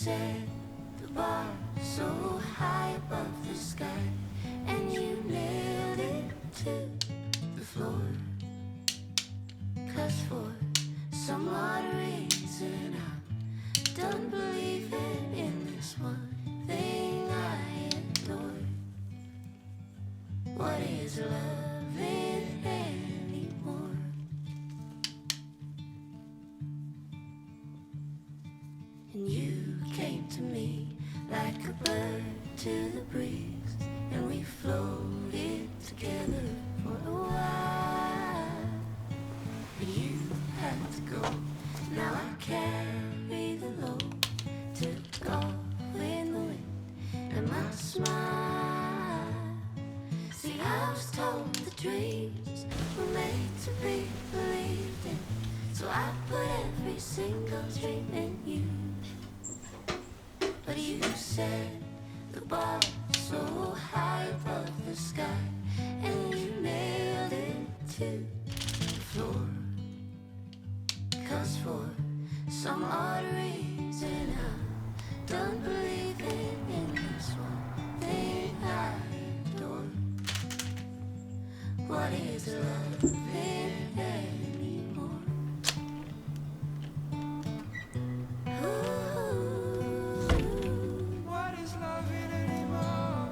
set the bar so high above the sky, and you nailed it to the floor. 'Cause for some odd reason I'm done believing in this one thing I adore. What is loving anymore? And you came to me like a bird to the breeze, and we floated together for a while. But you had to go, now I carry the load. Took off in the wind and my smile. See, I was told the dreams were made to be believed in, so I put every single dream in you. But you set the bar so high above the sky, and you nailed it to the floor. 'Cause for some odd reason I'm done believing in this one thing I adore. What is love anymore? What is loving anymore?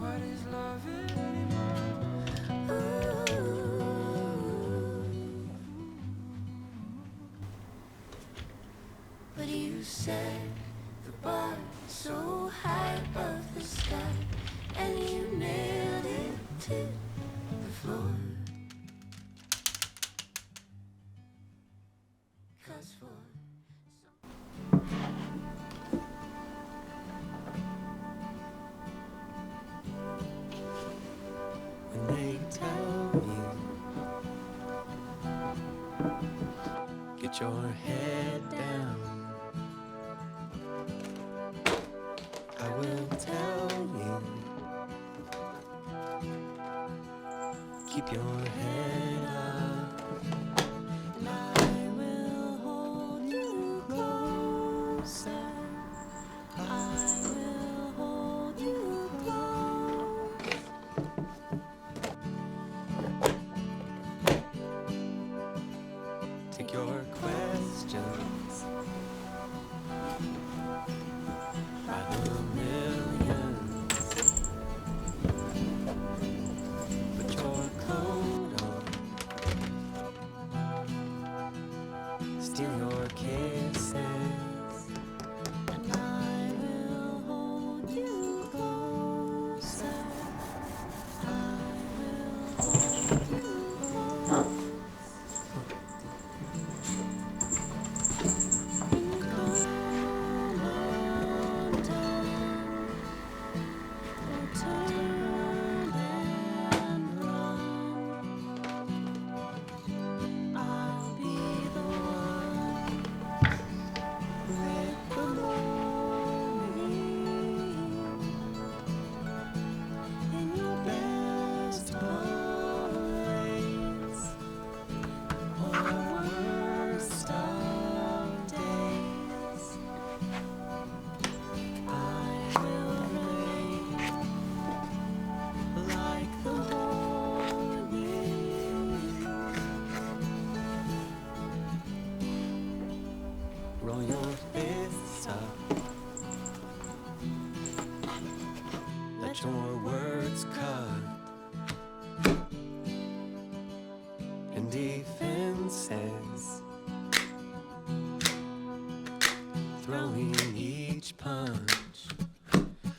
What is loving anymore? But you set the bar so high above the sky, and you nailed it to the floor. 'Cause for When they tell you, get your head down, I will tell you, keep your head up. And I will hold you closer, I will hold you close. Take your questions by the millions. Put your coat on, steal your kisses, and I will hold you closer. I will hold you close. Roll your fists up, let your words cut, and defenses, throwing each punch.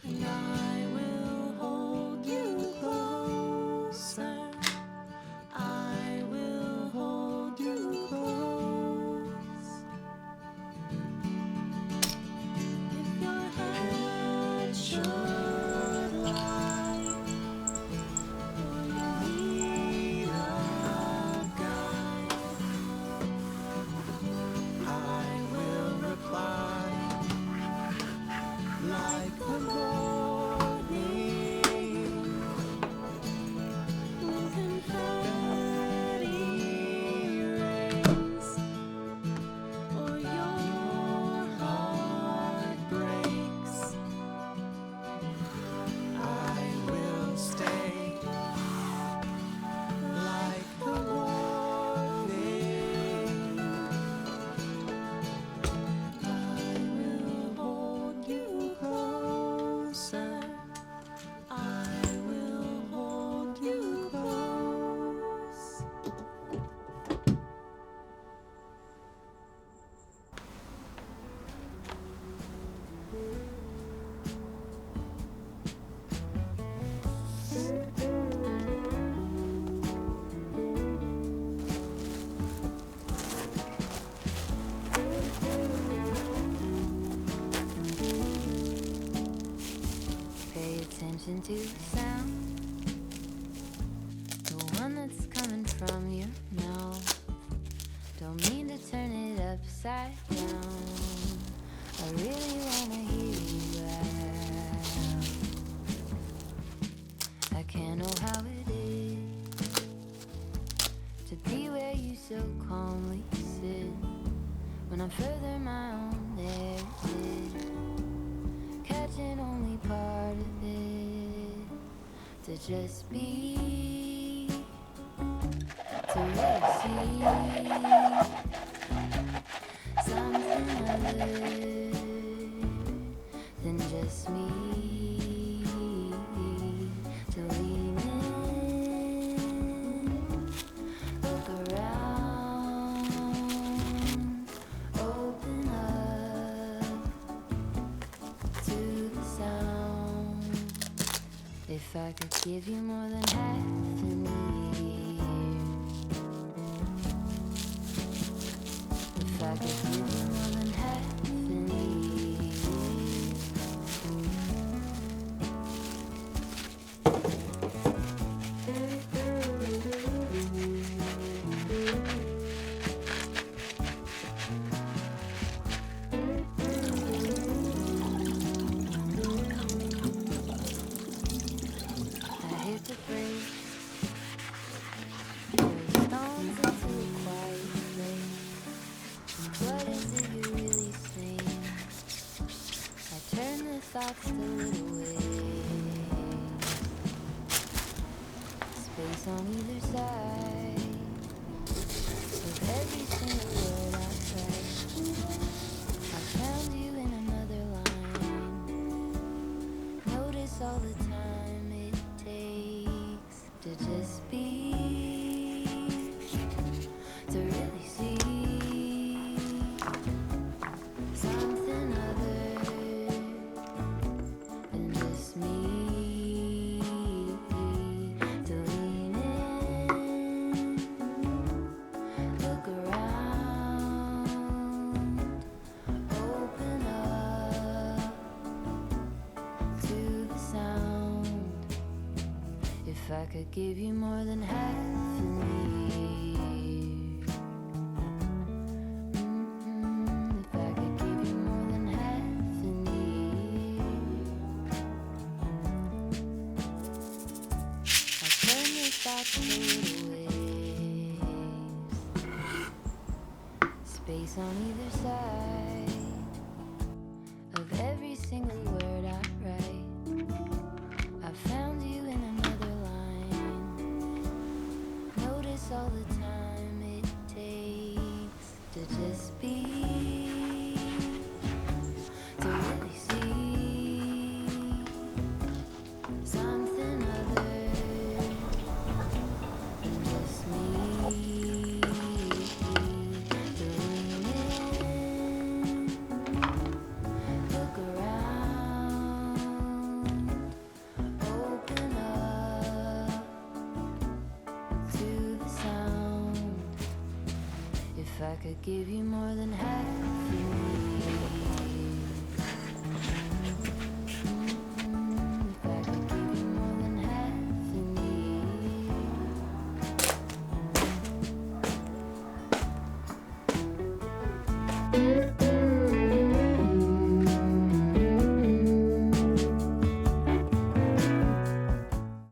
And I will hold you closer, I will hold you close. If your head should lie, or you need a guide, I will reply merge into the sound, the one that's coming from your mouth. Don't mean to turn it upside down. I really wanna hear you out. I can't know how it is to be where you so calmly sit. When I'm further my own exit, catching only part of it. To just be, to really see something other than just me. To lean in, look around, open up to the sound. If I could give you more than half an ear, if I could give you more than half an ear. I hit the brakes, throw stones into a quiet place. What is it you're really saying? I turn the thoughts to little waves. Space on either side of every single word I write. I found you in another line. Notice all the time it takes to just be, to really see something other than just me. To lean in, look around, open up to the sound. If I could give you more than half an ear, if I could give you more than half an ear, I turn your thoughts to little waves. Space on either side of every single word I write. I found you in another line. Notice all the time it takes to just be, to really see something other than just me. To lean in, look around, open up to the sound. If I could give you more than half an ear.